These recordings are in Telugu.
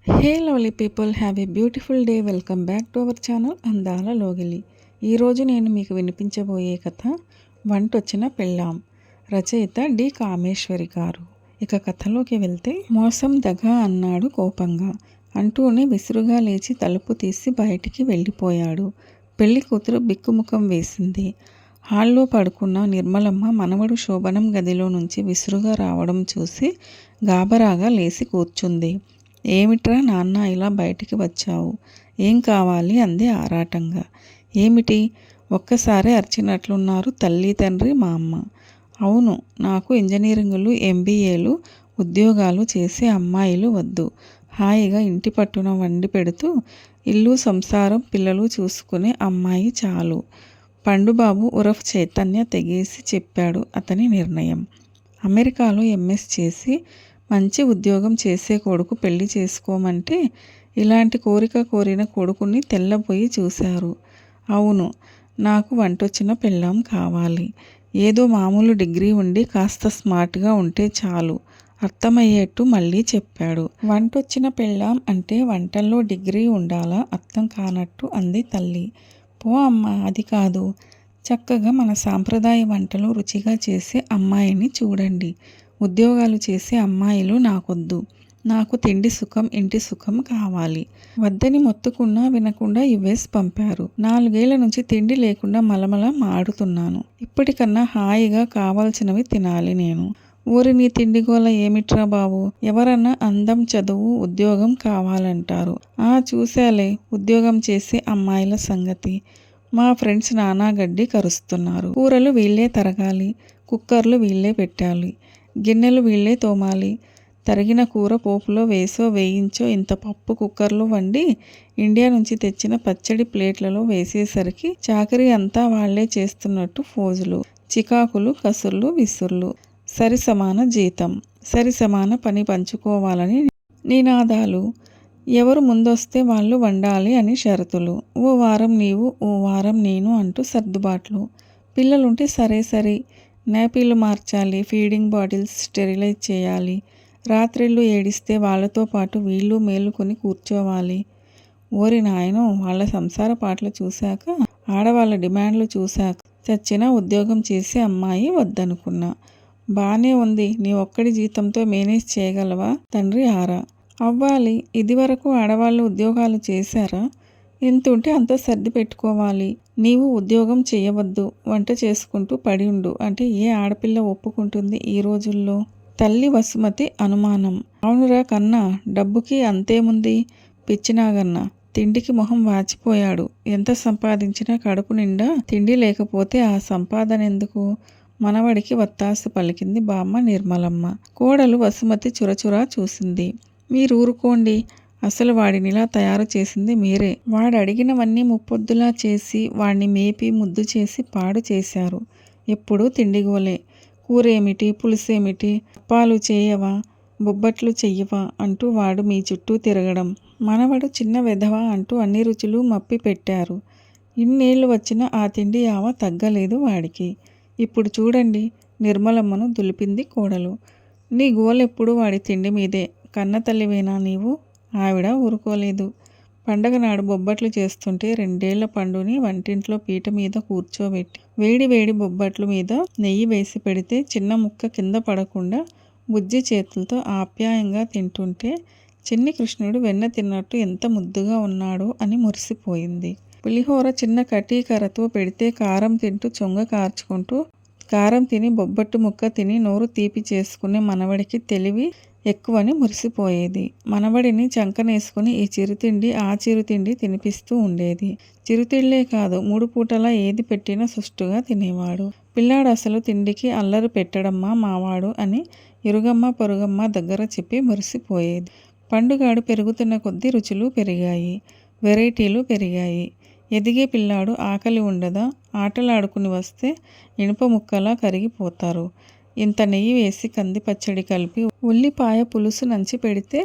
Hey lovely people, have a beautiful day. Welcome back to our channel అందాల లోగిలి. ఈరోజు నేను మీకు వినిపించబోయే కథ వంటొచ్చిన పెళ్ళాం. రచయిత డి కామేశ్వరి గారు. ఇక కథలోకి వెళ్తే, మోసం దగ అన్నాడు కోపంగా. అంటూనే విసురుగా లేచి తలుపు తీసి బయటికి వెళ్ళిపోయాడు. పెళ్లి కూతురు బిక్కుముఖం వేసింది. హాల్లో పడుకున్న నిర్మలమ్మ మనవడు శోభనం గదిలో నుంచి విసురుగా రావడం చూసి గాబరాగా లేచి కూర్చుంది. ఏమిట్రా నాన్న, ఇలా బయటికి వచ్చావు? ఏం కావాలి అంది ఆరాటంగా. ఏమిటి? ఒక్కసారి అరిచినట్లున్నారు తల్లి, తండ్రి, మా అమ్మ. అవును, నాకు ఇంజనీరింగులు, ఎంబీఏలు, ఉద్యోగాలు చేసే అమ్మాయిలు వద్దు. హాయిగా ఇంటి పట్టున వండి పెడుతూ ఇల్లు, సంసారం, పిల్లలు చూసుకునే అమ్మాయి చాలు. పండుబాబు ఉరఫ్ చైతన్య తెగేసి చెప్పాడు అతని నిర్ణయం. అమెరికాలో ఎంఎస్ చేసి మంచి ఉద్యోగం చేసే కొడుకు పెళ్లి చేసుకోమంటే ఇలాంటి కోరిక కోరిన కొడుకుని తెల్లబోయి చూశారు. అవును, నాకు వంటొచ్చిన పెళ్ళాం కావాలి. ఏదో మామూలు డిగ్రీ ఉండి కాస్త స్మార్ట్గా ఉంటే చాలు. అర్థమయ్యేట్టు మళ్ళీ చెప్పాడు. వంటొచ్చిన పెళ్ళాం అంటే వంటల్లో డిగ్రీ ఉండాలా? అర్థం కానట్టు అంది తల్లి. పో అమ్మ, అది కాదు. చక్కగా మన సాంప్రదాయ వంటలు రుచిగా చేసే అమ్మాయిని చూడండి. ఉద్యోగాలు చేసే అమ్మాయిలు నాకొద్దు. నాకు తిండి సుఖం, ఇంటి సుఖం కావాలి. వద్దని మొత్తుకున్నా వినకుండా యుఎస్ పంపారు. 4 ఏళ్ల నుంచి తిండి లేకుండా మలమల మాడుతున్నాను. ఇప్పటికన్నా హాయిగా కావాల్సినవి తినాలి నేను. ఊరి నీ తిండిగోల ఏమిట్రా బాబు? ఎవరన్నా అందం, చదువు, ఉద్యోగం కావాలంటారు. చూశాలే ఉద్యోగం చేసే అమ్మాయిల సంగతి. మా ఫ్రెండ్స్ నానా గడ్డి కరుస్తున్నారు. కూరలు వీళ్ళే తరగాలి, కుక్కర్లు వీళ్ళే పెట్టాలి, గిన్నెలు వీళ్ళే తోమాలి. తరిగిన కూర పోపులో వేసో వేయించో ఇంత పప్పు కుక్కర్లో వండి ఇండియా నుంచి తెచ్చిన పచ్చడి ప్లేట్లలో వేసేసరికి చాకరీ అంతా వాళ్లే చేస్తున్నట్టు ఫోజులు, చికాకులు, కసుర్లు, విసుర్లు. సరి సమాన జీతం, సరి సమాన పని పంచుకోవాలని నినాదాలు. ఎవరు ముందొస్తే వాళ్ళు వండాలి అని షరతులు. ఓ వారం నీవు, ఓ వారం నేను అంటూ సర్దుబాట్లు. పిల్లలుంటే సరే, నేపీలు మార్చాలి, ఫీడింగ్ బాటిల్స్ స్టెరిలైజ్ చేయాలి. రాత్రిళ్ళు ఏడిస్తే వాళ్ళతో పాటు వీళ్ళు మేలుకొని కూర్చోవాలి. ఓరి నాయనో, వాళ్ళ సంసార పాటలు చూశాక, ఆడవాళ్ళ డిమాండ్లు చూశాక చచ్చినా ఉద్యోగం చేసే అమ్మాయి వద్దనుకున్నా. బానే ఉంది, నీ ఒక్కడి జీతంతో మేనేజ్ చేయగలవా తండ్రి? అవ్వాలి. ఇదివరకు ఆడవాళ్ళు ఉద్యోగాలు చేశారా? ఎంతుంటే అంత సర్ది పెట్టుకోవాలి. నీవు ఉద్యోగం చేయవద్దు, వంట చేసుకుంటూ పడి ఉండు అంటే ఏ ఆడపిల్ల ఒప్పుకుంటుంది ఈ రోజుల్లో? తల్లి వసుమతి అనుమానం. అవునురా కన్నా, డబ్బుకి అంతేముంది? పిచ్చినాగన్న తిండికి మొహం వాచిపోయాడు. ఎంత సంపాదించినా కడుపు నిండా తిండి లేకపోతే ఆ సంపాదన ఎందుకు? మనవడికి వత్తాసు పలికింది బామ్మ నిర్మలమ్మ. కోడలు వసుమతి చురచురా చూసింది. మీరూరుకోండి, అసలు వాడినిలా తయారు చేసింది మీరే. వాడడిగినవన్నీ ముప్పొద్దులా చేసి వాణ్ణి మేపి ముద్దు చేసి పాడు చేశారు. ఎప్పుడూ తిండిగోలే. కూరేమిటి, పులుసేమిటి, అప్పాలు చేయవా, బొబ్బట్లు చెయ్యవా అంటూ వాడు మీ చుట్టూ తిరగడం. మనవడు చిన్న వెధవ అంటూ అన్ని రుచులు మప్పి పెట్టారు. ఇన్నేళ్లు వచ్చినా ఆ తిండి యావ తగ్గలేదు వాడికి. ఇప్పుడు చూడండి, నిర్మలమ్మను దులిపింది కోడలు. నీ గోలెప్పుడు వాడి తిండి మీదే. కన్నతల్లివేనా నీవు? ఆవిడ ఊరుకోలేదు. పండగ నాడు బొబ్బట్లు చేస్తుంటే 2 ఏళ్ల పండుని వంటింట్లో పీట మీద కూర్చోబెట్టి వేడి వేడి బొబ్బట్లు మీద నెయ్యి వేసి పెడితే చిన్న ముక్క కింద పడకుండా బుజ్జి చేతులతో ఆప్యాయంగా తింటుంటే చిన్ని కృష్ణుడు వెన్న తిన్నట్టు ఎంత ముద్దుగా ఉన్నాడో అని మురిసిపోయింది. పులిహోర చిన్న కటీకరతో పెడితే కారం తింటూ చొంగ కార్చుకుంటూ, కారం తిని బొబ్బట్టు ముక్క తిని నోరు తీపి చేసుకునే మనవడికి తెలివి ఎక్కువని మురిసిపోయేది. మనవడిని చంకనేసుకుని ఈ చిరుతిండి ఆ చిరుతిండి తినిపిస్తూ ఉండేది. చిరుతిళ్లే కాదు, 3 పూటలా ఏది పెట్టినా సుష్టుగా తినేవాడు. పిల్లాడు అసలు తిండికి అల్లరి పెట్టడమ్మా మావాడు అని ఇరుగమ్మ పొరుగమ్మ దగ్గర చెప్పి మురిసిపోయేది. పండుగాడు పెరుగుతున్న కొద్దీ రుచులు పెరిగాయి, వెరైటీలు పెరిగాయి. ఎదిగే పిల్లాడు ఆకలి ఉండదా? ఆటలాడుకుని వస్తే ఇనుప ముక్కలా కరిగిపోతారు. ఇంత నెయ్యి వేసి కంది పచ్చడి కలిపి ఉల్లిపాయ పులుసు నంచి పెడితే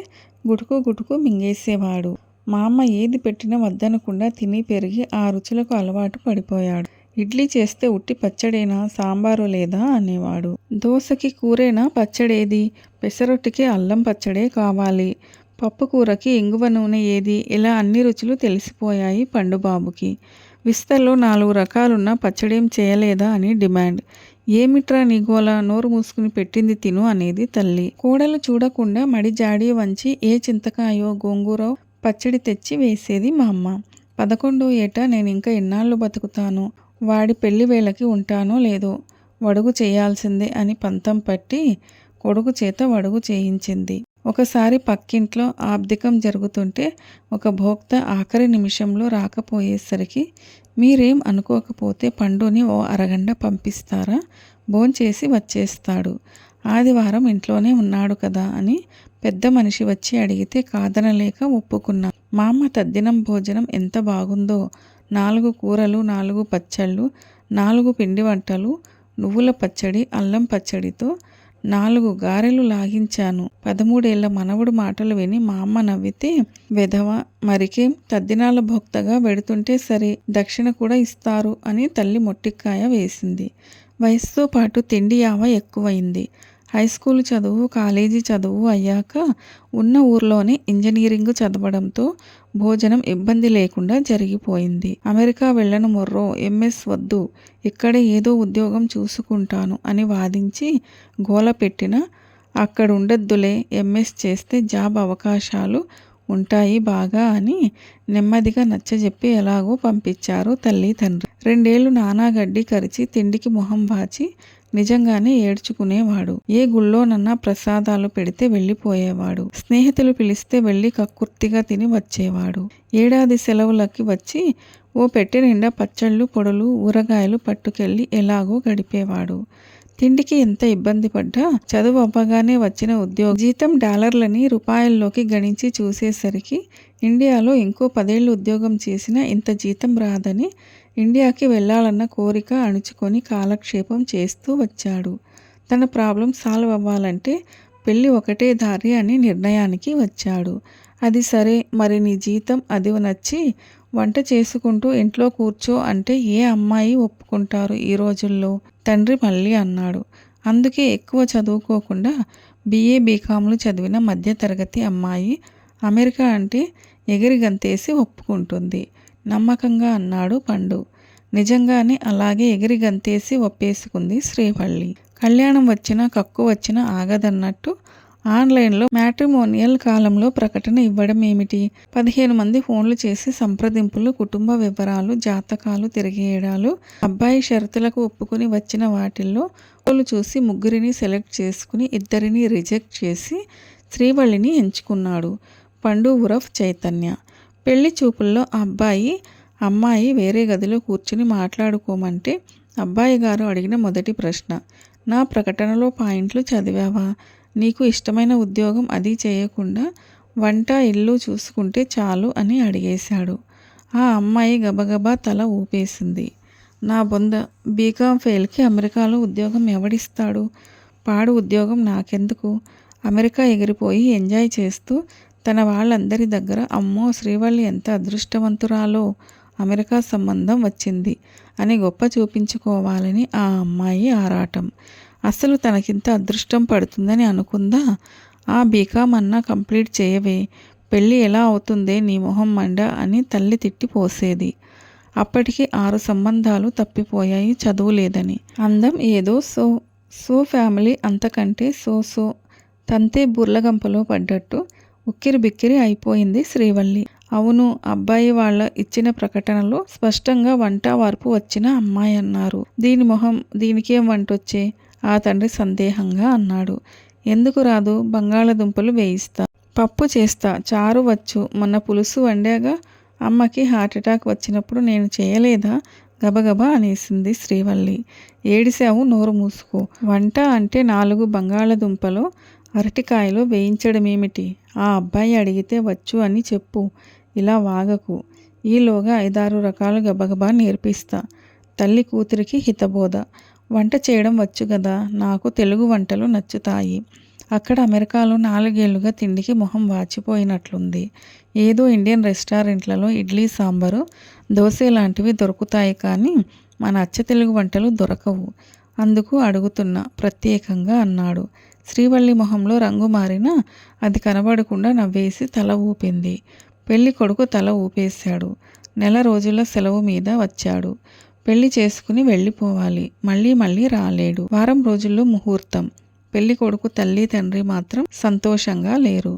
గుటుకు గుటుకు మింగేసేవాడు. మా అమ్మ ఏది పెట్టినా వద్దనకుండా తిని పెరిగి ఆ రుచులకు అలవాటు పడిపోయాడు. ఇడ్లీ చేస్తే ఉట్టి పచ్చడేనా, సాంబారు లేదా అనేవాడు. దోశకి కూరేనా, పచ్చడేది? పెసరొట్టికి అల్లం పచ్చడే కావాలి. పప్పు కూరకి ఇంగువ నూనె ఏది, ఇలా అన్ని రుచులు తెలిసిపోయాయి పండుబాబుకి. విస్తర్లో 4 రకాలున్న పచ్చడేం చేయలేదా అని డిమాండ్. ఏమిట్రా నీ గోల, నోరు మూసుకుని పెట్టింది తిను అనేది తల్లి. కోడలు చూడకుండా మడి జాడి వంచి ఏ చింతకాయో గోంగూరో పచ్చడి తెచ్చి వేసేది మా అమ్మ. 11వ ఏట నేనింక ఎన్నాళ్ళు బతుకుతానో, వాడి పెళ్లి వేళకి ఉంటానో లేదో, వడుగు చేయాల్సిందే అని పంతం పట్టి కొడుకు చేత వడుగు చేయించింది. ఒకసారి పక్కింట్లో ఆబ్దికం జరుగుతుంటే ఒక భోక్త ఆఖరి నిమిషంలో రాకపోయేసరికి మీరేం అనుకోకపోతే పండుని ఓ అరగంట పంపిస్తారా, భోంచేసి వచ్చేస్తాడు, ఆదివారం ఇంట్లోనే ఉన్నాడు కదా అని పెద్ద మనిషి వచ్చి అడిగితే కాదనలేక ఒప్పుకున్నా. మా అమ్మ తద్దినం భోజనం ఎంత బాగుందో, 4 కూరలు, 4 పచ్చళ్ళు, 4 పిండి వంటలు, నువ్వుల పచ్చడి, అల్లం పచ్చడితో 4 గారెలు లాగించాను. 13 ఏళ్ల మనవడు మాటలు విని మా అమ్మ నవ్వితే, వెధవ మరికేం, తద్దినాల భోక్తగా వెడుతుంటే సరే, దక్షిణ కూడా ఇస్తారు అని తల్లి మొట్టికాయ వేసింది. వయసుతో పాటు తిండి యావ ఎక్కువైంది. హైస్కూలు చదువు, కాలేజీ చదువు అయ్యాక ఉన్న ఊర్లోనే ఇంజనీరింగ్ చదవడంతో భోజనం ఇబ్బంది లేకుండా జరిగిపోయింది. అమెరికా వెళ్ళను మొర్రో, ఎంఎస్ వద్దు, ఇక్కడే ఏదో ఉద్యోగం చూసుకుంటాను అని వాదించి గోల పెట్టినా అక్కడుండొద్దులే, ఎంఎస్ చేస్తే జాబ్ అవకాశాలు ఉంటాయి బాగా అని నెమ్మదిగా నచ్చజెప్పి ఎలాగో పంపించారు తల్లి తండ్రి. 2 ఏళ్లు నానాగడ్డి కరిచి తిండికి మొహం వాచి నిజంగానే ఏడ్చుకునేవాడు. ఏ గుళ్ళోనన్నా ప్రసాదాలు పెడితే వెళ్ళిపోయేవాడు. స్నేహితులు పిలిస్తే వెళ్ళి కక్కుర్తిగా తిని వచ్చేవాడు. ఏడాది సెలవులకి వచ్చి ఓ పెట్టె నిండా పచ్చళ్ళు, పొడులు, ఊరగాయలు పట్టుకెళ్ళి ఎలాగో గడిపేవాడు. తిండికి ఎంత ఇబ్బంది పడ్డా చదువు అవ్వగానే వచ్చిన ఉద్యోగం జీతం డాలర్లని రూపాయల్లోకి గణించి చూసేసరికి ఇండియాలో ఇంకో 10 ఏళ్ళు ఉద్యోగం చేసినా ఇంత జీతం రాదని ఇండియాకి వెళ్ళాలన్న కోరిక అణుచుకొని కాలక్షేపం చేస్తూ వచ్చాడు. తన ప్రాబ్లం సాల్వ్ అవ్వాలంటే పెళ్ళి ఒకటే దారి అని నిర్ణయానికి వచ్చాడు. అది సరే, మరి నీ జీతం అది నచ్చి వంట చేసుకుంటూ ఇంట్లో కూర్చో అంటే ఏ అమ్మాయి ఒప్పుకుంటారు ఈ రోజుల్లో, తండ్రి మళ్ళీ అన్నాడు. అందుకే ఎక్కువ చదువుకోకుండా BA BComలు చదివిన మధ్యతరగతి అమ్మాయి అమెరికా అంటే ఎగిరి గంతేసి ఒప్పుకుంటుంది నమ్మకంగా అన్నాడు పండు. నిజంగానే అలాగే ఎగిరి గంతేసి ఒప్పేసుకుంది శ్రీవల్లి. కళ్యాణం వచ్చినా కక్కు వచ్చినా ఆగదన్నట్టు ఆన్లైన్లో మ్యాట్రిమోనియల్ కాలంలో ప్రకటన ఇవ్వడం ఏమిటి? 15 మంది ఫోన్లు చేసి సంప్రదింపులు, కుటుంబ వివరాలు, జాతకాలు తిరిగేయడాలు. అబ్బాయి షరతులకు ఒప్పుకుని వచ్చిన వాటిల్లో ఫోటోలు చూసి 3 సెలెక్ట్ చేసుకుని 2 రిజెక్ట్ చేసి శ్రీవల్లిని ఎంచుకున్నాడు పండు ఉరఫ్ చైతన్య. పెళ్లి చూపుల్లో అబ్బాయి అమ్మాయి వేరే గదిలో కూర్చుని మాట్లాడుకోమంటే అబ్బాయి గారు అడిగిన మొదటి ప్రశ్న, నా ప్రకటనలో పాయింట్లు చదివావా? నీకు ఇష్టమైన ఉద్యోగం అది చేయకుండా వంట ఇల్లు చూసుకుంటే చాలు అని అడిగేశాడు. ఆ అమ్మాయి గబగబా తల ఊపేసింది. నా బొంద, BCom ఫెయిల్కి అమెరికాలో ఉద్యోగం ఎవడిస్తాడు? పాడు ఉద్యోగం నాకెందుకు? అమెరికా ఎగిరిపోయి ఎంజాయ్ చేస్తూ తన వాళ్ళందరి దగ్గర అమ్మో శ్రీవల్లి ఎంత అదృష్టవంతురాలో, అమెరికా సంబంధం వచ్చింది అని గొప్ప చూపించుకోవాలని ఆ అమ్మాయి ఆరాటం. అసలు తనకింత అదృష్టం పడుతుందని అనుకుందా? ఆ BCom అన్నా కంప్లీట్ చేయవే, పెళ్ళి ఎలా అవుతుందే నీ మొహం మండ అని తల్లి తిట్టి పోసేది. అప్పటికి 6 సంబంధాలు తప్పిపోయాయి చదువు లేదని. అందం ఏదో సో ఫ్యామిలీ అంతకంటే సో తంతే బుర్లగంపలో పడ్డట్టు ఉక్కిరి బిక్కిరి అయిపోయింది శ్రీవల్లి. అవును, అబ్బాయి వాళ్ళ ఇచ్చిన ప్రకటనలో స్పష్టంగా వంట వార్పు వచ్చిన అమ్మాయి అన్నారు. దీని మొహం, దీనికేం వంటొచ్చే? ఆ తండ్రి సందేహంగా అన్నాడు. ఎందుకు రాదు? బంగాళదుంపలు వేయిస్తా, పప్పు చేస్తా, చారు వచ్చు, మొన్న పులుసు వండాగా. అమ్మకి హార్ట్అటాక్ వచ్చినప్పుడు నేను చేయలేదా? గబగబా అనేసింది శ్రీవల్లి. ఏడిశావు, నోరు మూసుకో. వంట అంటే 4 బంగాళదుంపలో అరటికాయలో వేయించడమేమిటి? ఆ అబ్బాయి అడిగితే వచ్చు అని చెప్పు, ఇలా వాగకు. ఈలోగా 5-6 రకాలు గబగబా నేర్పిస్తా. తల్లి కూతురికి హితబోధ. వంట చేయడం వచ్చు గదా, నాకు తెలుగు వంటలు నచ్చుతాయి. అక్కడ అమెరికాలో 4 ఏళ్లుగా తిండికి మొహం వాచిపోయినట్లుంది. ఏదో ఇండియన్ రెస్టారెంట్లలో ఇడ్లీ సాంబారు, దోశ లాంటివి దొరుకుతాయి కానీ మన అచ్చ తెలుగు వంటలు దొరకవు. అందుకు అడుగుతున్నా ప్రత్యేకంగా అన్నాడు. శ్రీవల్లి మొహంలో రంగు మారినా అది కనబడకుండా నవ్వేసి తల ఊపింది. పెళ్లి కొడుకు తల ఊపేశాడు. నెల రోజుల సెలవు మీద వచ్చాడు. పెళ్లి చేసుకుని వెళ్ళిపోవాలి. మళ్ళీ మళ్ళీ రాలేడు. వారం రోజుల్లో ముహూర్తం. పెళ్లి కొడుకు తల్లి తండ్రి మాత్రం సంతోషంగా లేరు.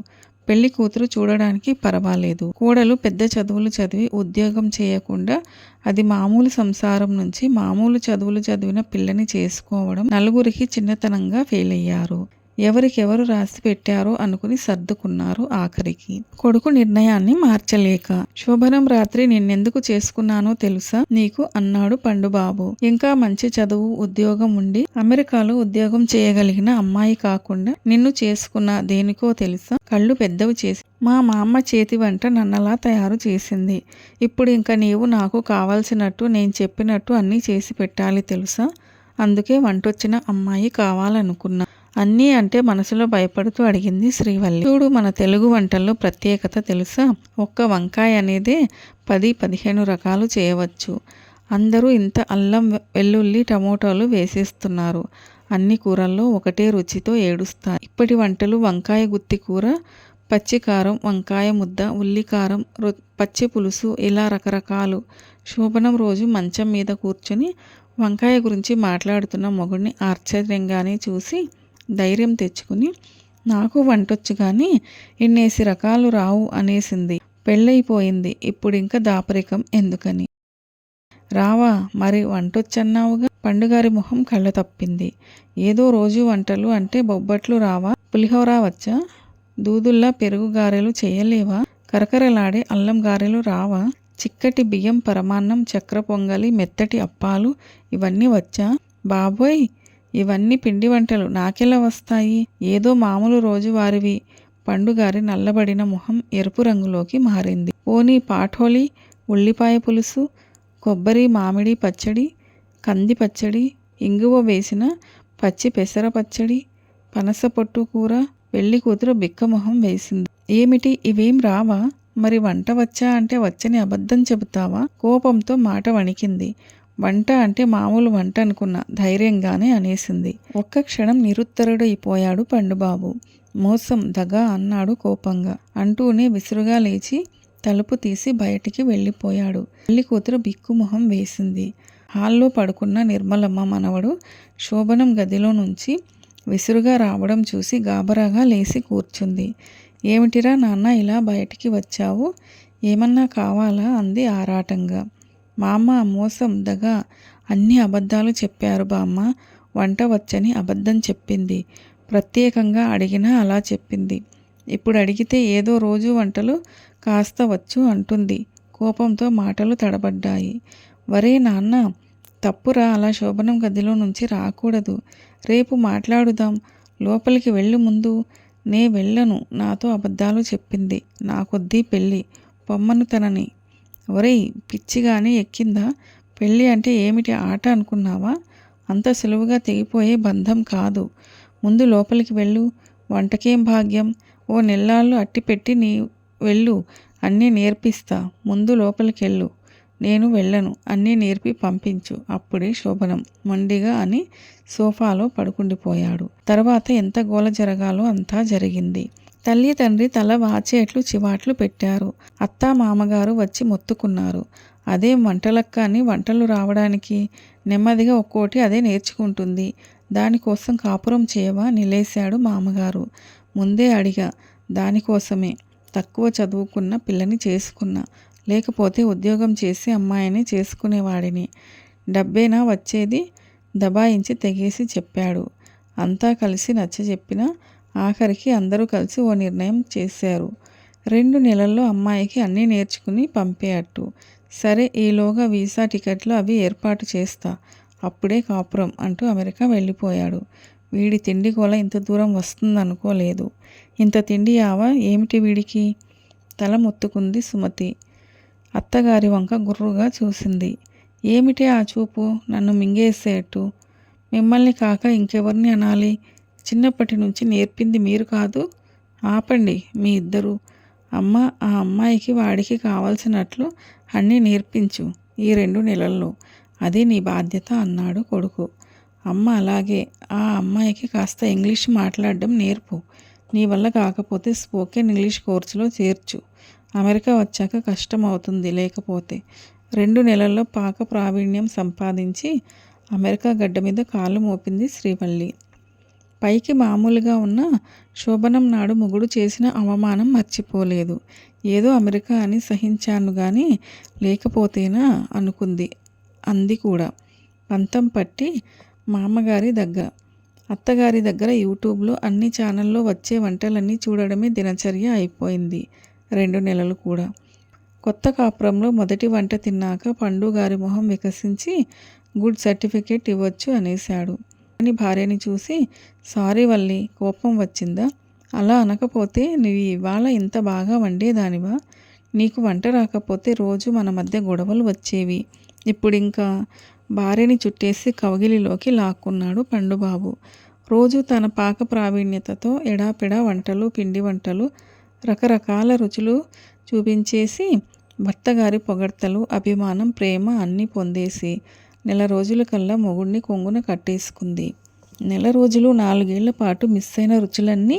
పెళ్లి కూతురు చూడడానికి పర్వాలేదు. కోడలు పెద్ద చదువులు చదివి ఉద్యోగం చేయకుండా అది మామూలు సంసారం నుంచి మామూలు చదువులు చదివిన పిల్లని చేసుకోవడం నలుగురికి చిన్నతనంగా ఫెయిల్ అయ్యారు. ఎవరికెవరు రాసి పెట్టారో అనుకుని సర్దుకున్నారు. ఆఖరికి కొడుకు నిర్ణయాన్ని మార్చలేక, శోభనం రాత్రి నిన్నెందుకు చేసుకున్నానో తెలుసా నీకు అన్నాడు పండుబాబు. ఇంకా మంచి చదువు ఉద్యోగం ఉండి అమెరికాలో ఉద్యోగం చేయగలిగిన అమ్మాయి కాకుండా నిన్ను చేసుకున్నా దేనికో తెలుసా? కళ్ళు పెద్దవి చేసి మా మామ చేతి వంట నన్నలా తయారు చేసింది. ఇప్పుడు ఇంకా నీవు నాకు కావాల్సినట్టు నేను చెప్పినట్టు అన్నీ చేసి పెట్టాలి తెలుసా? అందుకే వంటొచ్చిన అమ్మాయి కావాలనుకున్నా. అన్నీ అంటే మనసులో భయపడుతూ అడిగింది శ్రీవల్లి. చూడు, మన తెలుగు వంటల్లో ప్రత్యేకత తెలుసా? ఒక్క వంకాయ అనేదే 10-15 రకాలు చేయవచ్చు. అందరూ ఇంత అల్లం వెల్లుల్లి టమోటాలు వేసేస్తున్నారు. అన్ని కూరల్లో ఒకటే రుచితో ఏడుస్తారు. ఇప్పటి వంటలు వంకాయ గుత్తి కూర, పచ్చికారం, వంకాయ ముద్ద, ఉల్లికారం, పచ్చి పులుసు, ఇలా రకరకాలు. శోభనం రోజు మంచం మీద కూర్చుని వంకాయ గురించి మాట్లాడుతున్న మొగుడిని ఆశ్చర్యంగానే చూసి ధైర్యం తెచ్చుకుని నాకు వంటొచ్చు కానీ ఇన్నేసి రకాలు రావు అనేసింది. పెళ్ళైపోయింది, ఇప్పుడింక దాపరికం ఎందుకని? రావా మరి వంటొచ్చన్నావుగా? పండుగారి మొహం కళ్ళ తప్పింది. ఏదో రోజు వంటలు అంటే బొబ్బట్లు రావా? పులిహోర వచ్చా? దూదుల్లా పెరుగు గారెలు చేయలేవా? కరకరలాడే అల్లం గారెలు రావా? చిక్కటి బియ్యం పరమాన్నం, చక్ర పొంగలి, మెత్తటి అప్పాలు ఇవన్నీ వచ్చా? బాబోయ్, ఇవన్నీ పిండి వంటలు నాకెలా వస్తాయి? ఏదో మామూలు రోజువారివి. పండుగారి నల్లబడిన మొహం ఎరుపు రంగులోకి మారింది. పోనీ పాఠోలి, ఉల్లిపాయ పులుసు, కొబ్బరి మామిడి పచ్చడి, కంది పచ్చడి, ఇంగువ వేసిన పచ్చి పెసర పచ్చడి, పనస పొట్టు కూర. పెళ్లి కూతురు బిక్కమొహం వేసింది. ఏమిటి, ఇవేం రావా? మరి వంట వచ్చా అంటే వచ్చని అబద్ధం చెబుతావా? కోపంతో మాట వణికింది. వంట అంటే మామూలు వంట అనుకున్నా, ధైర్యంగానే అనేసింది. ఒక్క క్షణం నిరుత్తరుడైపోయాడు పండుబాబు. మోసం, దగా అన్నాడు కోపంగా. అంటూనే విసురుగా లేచి తలుపు తీసి బయటికి వెళ్ళిపోయాడు. పెళ్లి కూతురు బిక్కుమొహం వేసింది. హాల్లో పడుకున్న నిర్మలమ్మ మనవడు శోభనం గదిలో నుంచి విసురుగా రావడం చూసి గాబరాగా లేచి కూర్చుంది. ఏమిటిరా నాన్న, ఇలా బయటికి వచ్చావు? ఏమన్నా కావాలా అంది ఆరాటంగా. మామ, మోసం, దగా అన్ని అబద్ధాలు చెప్పారు బామ్మ. వంట వచ్చని అబద్ధం చెప్పింది. ప్రత్యేకంగా అడిగినా అలా చెప్పింది. ఇప్పుడు అడిగితే ఏదో రోజు వంటలు కాస్త వచ్చు అంటుంది. కోపంతో మాటలు తడబడ్డాయి. వరే నాన్న, తప్పురా, అలా శోభనం గదిలో నుంచి రాకూడదు. రేపు మాట్లాడుదాం. లోపలికి వెళ్ళు ముందు. నే వెళ్ళను, నాతో అబద్ధాలు చెప్పింది. నాకొద్దీ పెళ్ళి, పొమ్మను తనని. ఒరేయ్, పిచ్చిగానే ఎక్కిందా? పెళ్ళి అంటే ఏమిటి ఆట అనుకున్నావా? అంత సులువుగా తెగిపోయే బంధం కాదు. ముందు లోపలికి వెళ్ళు. వంటకేం భాగ్యం? ఓ నెల్లాళ్ళు అట్టిపెట్టి నీ వెళ్ళు, అన్నీ నేర్పిస్తా. ముందు లోపలికెళ్ళు. నేను వెళ్ళను, అన్నీ నేర్పి పంపించు, అప్పుడే శోభనం మొండిగా అని సోఫాలో పడుకుండిపోయాడు. తర్వాత ఎంత గోల జరగాలో అంతా జరిగింది. తల్లి తండ్రి తల వాచేట్లు చివాట్లు పెట్టారు. అత్తా మామగారు వచ్చి మొత్తుకున్నారు. అదేం వంటలక్క అని, వంటలు రావడానికి నెమ్మదిగా ఒక్కోటి అదే నేర్చుకుంటుంది. దానికోసం కాపురం చేయవా? నిలేశాడు మామగారు. ముందే అడిగా, దానికోసమే. తక్కువ చదువుకున్న పిల్లని చేసుకున్నా, లేకపోతే ఉద్యోగం చేసి అమ్మాయిని చేసుకునేవాడిని. డబ్బేనా వచ్చేది? దబాయించి తెగేసి చెప్పాడు. అంతా కలిసి నచ్చజెప్పినా ఆఖరికి అందరూ కలిసి ఓ నిర్ణయం చేశారు. 2 నెలల్లో అమ్మాయికి అన్నీ నేర్చుకుని పంపేయట్టు. సరే, ఈలోగా వీసా టికెట్లు అవి ఏర్పాటు చేస్తా, అప్పుడే కాపురం అంటూ అమెరికా వెళ్ళిపోయాడు. వీడి తిండి గోల ఇంత దూరం వస్తుందనుకోలేదు. ఇంత తిండి యావా ఏమిటి వీడికి? తల మొత్తుకుంది సుమతి. అత్తగారి వంక గుర్రుగా చూసింది. ఏమిటి ఆ చూపు? నన్ను మింగేసేట్టు. మిమ్మల్ని కాక ఇంకెవరిని అనాలి? చిన్నప్పటి నుంచి నేర్పింది మీరు కాదు? ఆపండి మీ ఇద్దరు. అమ్మ, ఆ అమ్మాయికి వాడికి కావాల్సినట్లు అన్నీ నేర్పించు ఈ 2 నెలల్లో. అదే నీ బాధ్యత అన్నాడు కొడుకు. అమ్మ అలాగే. ఆ అమ్మాయికి కాస్త ఇంగ్లీష్ మాట్లాడడం నేర్పు. నీ వల్ల కాకపోతే స్పోకెన్ ఇంగ్లీష్ కోర్సులో చేర్చు. అమెరికా వచ్చాక కష్టం అవుతుంది లేకపోతే. 2 నెలల్లో పాక ప్రావీణ్యం సంపాదించి అమెరికా గడ్డ మీద కాళ్ళు మోపింది శ్రీవల్లి. పైకి మామూలుగా ఉన్న శోభనం నాడు మొగుడు చేసిన అవమానం మర్చిపోలేదు. ఏదో అమెరికా అని సహించాను గాని లేకపోతేనా అనుకుంది. అంది కూడా. పంతం పట్టి మామగారి దగ్గర, అత్తగారి దగ్గర యూట్యూబ్లో అన్ని ఛానల్లో వచ్చే వంటలన్నీ చూడడమే దినచర్య అయిపోయింది. 2 నెలలు కూడా. కొత్త కాపురంలో మొదటి వంట తిన్నాక పండుగారి మొహం వికసించి గుడ్ సర్టిఫికేట్ ఇవ్వచ్చు అనేశాడు. అని భార్యని చూసి, సారీ వల్లి, కోపం వచ్చిందా? అలా అనకపోతే నువ్వు ఇవాళ ఇంత బాగా వండేదానివా? నీకు వంట రాకపోతే రోజు మన మధ్య గొడవలు వచ్చేవి. ఇప్పుడింకా భార్యని చుట్టేసి కౌగిలిలోకి లాక్కున్నాడు పండుబాబు. రోజు తన పాక ప్రావీణ్యతతో ఎడాపెడా వంటలు, పిండి వంటలు, రకరకాల రుచులు చూపించేసి భర్తగారి పొగడ్తలు, అభిమానం, ప్రేమ అన్నీ పొందేసి నెల రోజుల కల్లా మొగుడిని కొంగున కట్టేసుకుంది. నెల రోజులు 4 ఏళ్ల పాటు మిస్ అయిన రుచులన్నీ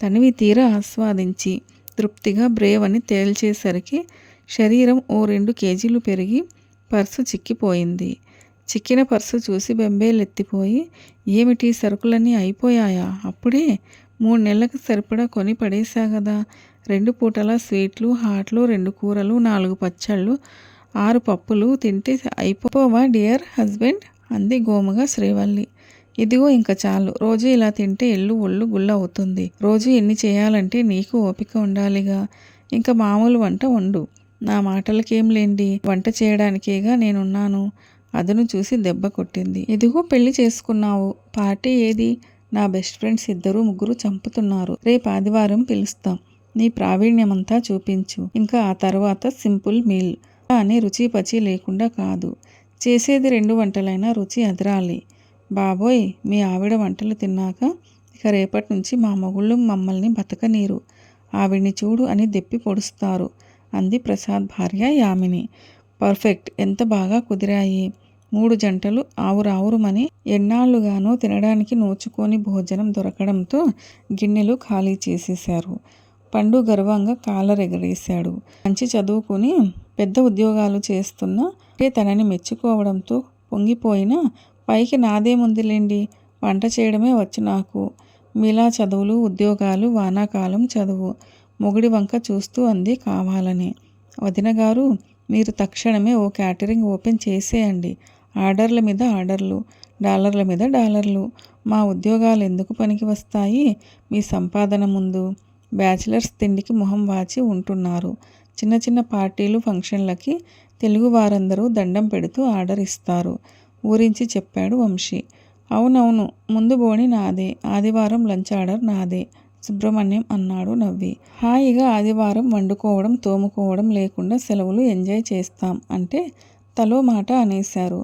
తనివి తీరా ఆస్వాదించి తృప్తిగా బ్రేవ్ అని తేల్చేసరికి శరీరం ఓ 2 కేజీలు పెరిగి పర్సు చిక్కిపోయింది. చిక్కిన పర్సు చూసి బెంబేలెత్తిపోయి, ఏమిటి సరుకులన్నీ అయిపోయాయా? అప్పుడే 3 నెలలకు సరిపడా కొని పడేశా గదా. 2 పూటల స్వీట్లు, హాట్లు, 2 కూరలు, 4 పచ్చళ్ళు, 6 పప్పులు తింటే అయిపోవా డియర్ హస్బెండ్? అంది గోముగా శ్రీవల్లి. ఇదిగో ఇంక చాలు. రోజు ఇలా తింటే ఎల్లు ఒళ్ళు గుల్ల అవుతుంది. రోజు ఎన్ని చేయాలంటే నీకు ఓపిక ఉండాలిగా. ఇంక మామూలు వంట వండు. నా మాటలకేం లేండి, వంట చేయడానికేగా నేనున్నాను. అదను చూసి దెబ్బ కొట్టింది. ఇదిగో పెళ్లి చేసుకున్నావు, పార్టీ ఏది? నా బెస్ట్ ఫ్రెండ్స్ 2-3 చంపుతున్నారు. రేపు ఆదివారం పిలుస్తాం. నీ ప్రావీణ్యమంతా చూపించు. ఇంకా ఆ తర్వాత సింపుల్ మీల్ అని రుచి పచి లేకుండా కాదు. చేసేది 2 వంటలైనా రుచి అదరాలి. బాబోయ్, మీ ఆవిడ వంటలు తిన్నాక ఇక రేపటి నుంచి మా మొగుళ్ళు మమ్మల్ని బతకనీరు. ఆవిడ్ని చూడు అని దెప్పి పొడుస్తారు అంది ప్రసాద్ భార్య యామిని. పర్ఫెక్ట్, ఎంత బాగా కుదిరాయి. 3 జంటలు ఆవురావురుమని ఎన్నాళ్లుగానో తినడానికి నోచుకోని భోజనం దొరకడంతో గిన్నెలు ఖాళీ చేసేశారు. పండు గర్వంగా కాలరెగరేశాడు. మంచి చదువుకుని పెద్ద ఉద్యోగాలు చేస్తున్నా తనని మెచ్చుకోవడంతో పొంగిపోయినా పైకి నాదేముందిలేండి, వంట చేయడమే వచ్చు నాకు. మీలా చదువులు, ఉద్యోగాలు, వానాకాలం చదువు. మొగుడి వంక చూస్తూ అంది కావాలని. వదినగారు, మీరు తక్షణమే ఓ క్యాటరింగ్ ఓపెన్ చేసేయండి. ఆర్డర్ల మీద ఆర్డర్లు, డాలర్ల మీద డాలర్లు. మా ఉద్యోగాలు ఎందుకు పనికి వస్తాయి మీ సంపాదన ముందు? బ్యాచిలర్స్ తిండికి మొహం వాచి ఉంటున్నారు. చిన్న చిన్న పార్టీలు, ఫంక్షన్లకి తెలుగు వారందరూ దండం పెడుతూ ఆర్డర్ ఇస్తారు ఊరించి చెప్పాడు వంశీ. అవునవును, ముందు బోణి నాదే, ఆదివారం లంచ్ ఆర్డర్ నాదే సుబ్రహ్మణ్యం అన్నాడు నవ్వి. హాయిగా ఆదివారం వండుకోవడం, తోముకోవడం లేకుండా సెలవులు ఎంజాయ్ చేస్తాం అంటే తలో మాట అనేశారు.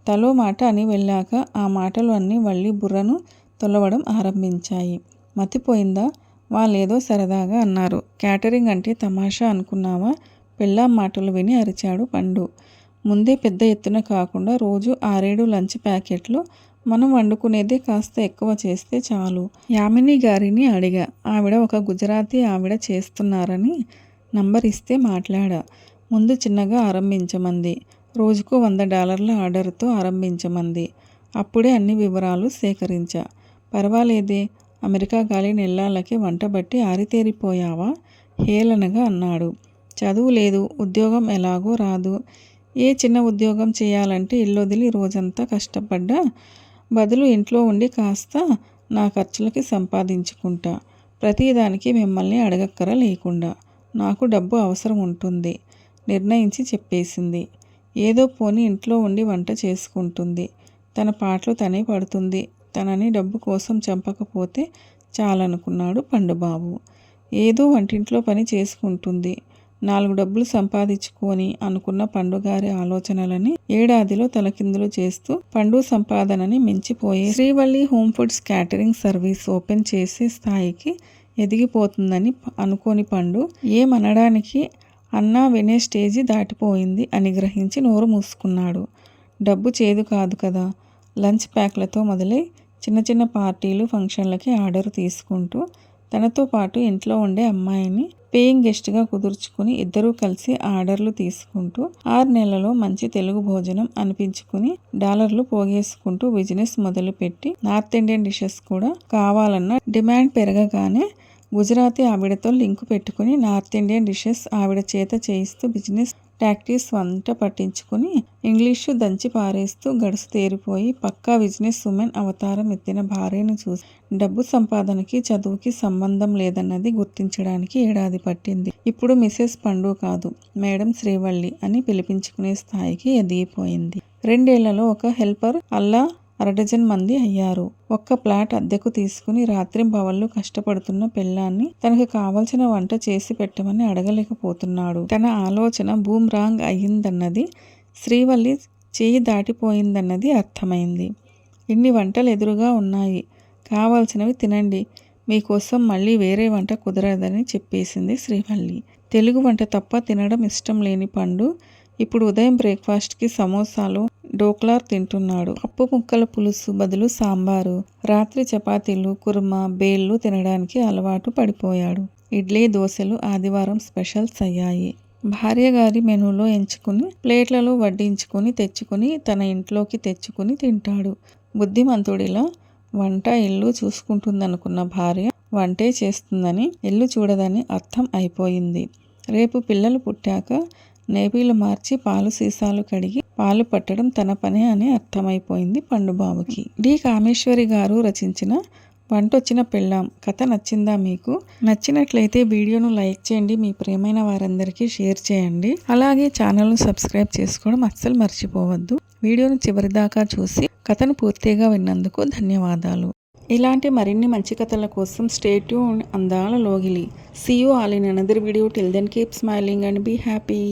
తలో మాట అని వెళ్ళాక ఆ మాటలు అన్నీ వల్లి బుర్రను తొలవడం ఆరంభించాయి. మతిపోయిందా? వాళ్ళేదో సరదాగా అన్నారు. క్యాటరింగ్ అంటే తమాషా అనుకున్నావా? పెళ్ళాం మాటలు విని అరిచాడు పండు. ముందే పెద్ద ఎత్తున కాకుండా రోజు 6-7 లంచ్ ప్యాకెట్లు మనం వండుకునేదే కాస్త ఎక్కువ చేస్తే చాలు. యామిని గారిని అడిగా. ఆవిడ ఒక గుజరాతీ ఆవిడ చేస్తున్నారని నంబర్ ఇస్తే మాట్లాడా. ముందు చిన్నగా ఆరంభించమంది. రోజుకు $100 ఆర్డర్తో ఆరంభించమంది. అప్పుడే అన్ని వివరాలు సేకరించా. పర్వాలేదే, అమెరికా గాలి నెల్లాళ్ళకి వంట బట్టి ఆరితేరిపోయావా? హేళనగా అన్నాడు. చదువు లేదు, ఉద్యోగం ఎలాగో రాదు. ఏ చిన్న ఉద్యోగం చేయాలంటే ఇల్లొదిలి రోజంతా కష్టపడ్డా బదులు ఇంట్లో ఉండి కాస్త నా ఖర్చులకి సంపాదించుకుంటా. ప్రతిదానికి మిమ్మల్ని అడగక్కర లేకుండా. నాకు డబ్బు అవసరం ఉంటుంది నిర్ణయించి చెప్పేసింది. ఏదో పోని ఇంట్లో ఉండి వంట చేసుకుంటుంది. తన పాటలు తనే పడుతుంది. తనని డబ్బు కోసం చంపకపోతే చాలనుకున్నాడు పండుబాబు. ఏదో వంటింట్లో పని చేసుకుంటుంది. 4 డబ్బులు సంపాదించుకొని అనుకున్న పండుగారి ఆలోచనలని ఏడాదిలో తలకిందులు చేస్తూ పండు సంపాదనని మించిపోయే Srivalli home foods catering service open చేసే స్థాయికి ఎదిగిపోతుందని అనుకోని పండు ఏమనడానికి అన్నా వినే స్టేజి దాటిపోయింది అని గ్రహించి నోరు మూసుకున్నాడు. డబ్బు చేదు కాదు కదా, లంచ్ ప్యాక్లతో మొదలై చిన్న చిన్న పార్టీలు ఫంక్షన్లకి ఆర్డర్ తీసుకుంటూ తనతో పాటు ఇంట్లో ఉండే అమ్మాయిని పేయింగ్ గెస్ట్గా కుదుర్చుకుని ఇద్దరూ కలిసి ఆర్డర్లు తీసుకుంటూ 6 నెలలలో మంచి తెలుగు భోజనం అనిపించుకుని డాలర్లు పోగేసుకుంటూ బిజినెస్ మొదలుపెట్టి నార్త్ ఇండియన్ డిషెస్ కూడా కావాలన్న డిమాండ్ పెరగగానే గుజరాతీ ఆవిడతో లింకు పెట్టుకుని నార్త్ ఇండియన్ డిషెస్ ఆవిడ చేత చేయిస్తూ బిజినెస్ టాక్టిక్స్ వంట పట్టించుకుని ఇంగ్లీషు దంచి పారేస్తూ గడుసు తేరిపోయి పక్కా బిజినెస్ ఉమెన్ అవతారం ఎత్తిన భార్యను చూసి డబ్బు సంపాదనకి చదువుకి సంబంధం లేదన్నది గుర్తించడానికి ఏడాది పట్టింది. ఇప్పుడు మిసెస్ పండు కాదు, మేడం శ్రీవల్లి అని పిలిపించుకునే స్థాయికి ఎదిగిపోయింది. 2 ఏళ్లలో ఒక హెల్పర్ అల్లా అరడజన్ మంది అయ్యారు. ఒక్క ఫ్లాట్ అద్దెకు తీసుకుని రాత్రింబవళ్లు కష్టపడుతున్న పెళ్ళాన్ని తనకు కావలసిన వంట చేసి పెట్టమని అడగలేకపోతున్నాడు. తన ఆలోచన బూమ్రాంగ్ అయ్యిందన్నది, శ్రీవల్లి చేయి దాటిపోయిందన్నది అర్థమైంది. ఇన్ని వంటలు ఎదురుగా ఉన్నాయి, కావాల్సినవి తినండి, మీకోసం మళ్ళీ వేరే వంట కుదరదని చెప్పేసింది శ్రీవల్లి. తెలుగు వంట తప్ప తినడం ఇష్టం లేని పండు ఇప్పుడు ఉదయం బ్రేక్ఫాస్ట్కి సమోసాలు డోక్లా తింటున్నాడు. పప్పు ముక్కల పులుసు బదులు సాంబారు, రాత్రి చపాతీలు కుర్మా బేళ్ళు తినడానికి అలవాటు పడిపోయాడు. ఇడ్లీ దోశలు ఆదివారం స్పెషల్స్ అయ్యాయి. భార్య గారి మెనూలో ఎంచుకుని ప్లేట్లలో వడ్డించుకుని తెచ్చుకుని తన ఇంట్లోకి తెచ్చుకుని తింటాడు. బుద్ధిమంతుడిలా వంట ఇల్లు చూసుకుంటుందనుకున్న భార్య వంటే చేస్తుందని ఇల్లు చూడదని అర్థం అయిపోయింది. రేపు పిల్లలు పుట్టాక నేపీలు మార్చి పాలు సీసాలు కడిగి పాలు పట్టడం తన పనే అని అర్థమైపోయింది పండుబాబుకి. డి కామేశ్వరి గారు రచించిన వంటొచ్చిన పెళ్ళాం కథ నచ్చిందా మీకు? నచ్చినట్లయితే వీడియోను లైక్ చేయండి, మీ ప్రియమైన వారందరికీ షేర్ చేయండి. అలాగే ఛానల్ను సబ్స్క్రైబ్ చేసుకోవడం అస్సలు మర్చిపోవద్దు. వీడియోను చివరిదాకా చూసి కథను పూర్తిగా విన్నందుకు ధన్యవాదాలు. ఇలాంటి మరిన్ని మంచి కథల కోసం స్టే ట్యూన్డ్ అందాల లోగిలి. See you all in another video. Till then keep smiling and be happy.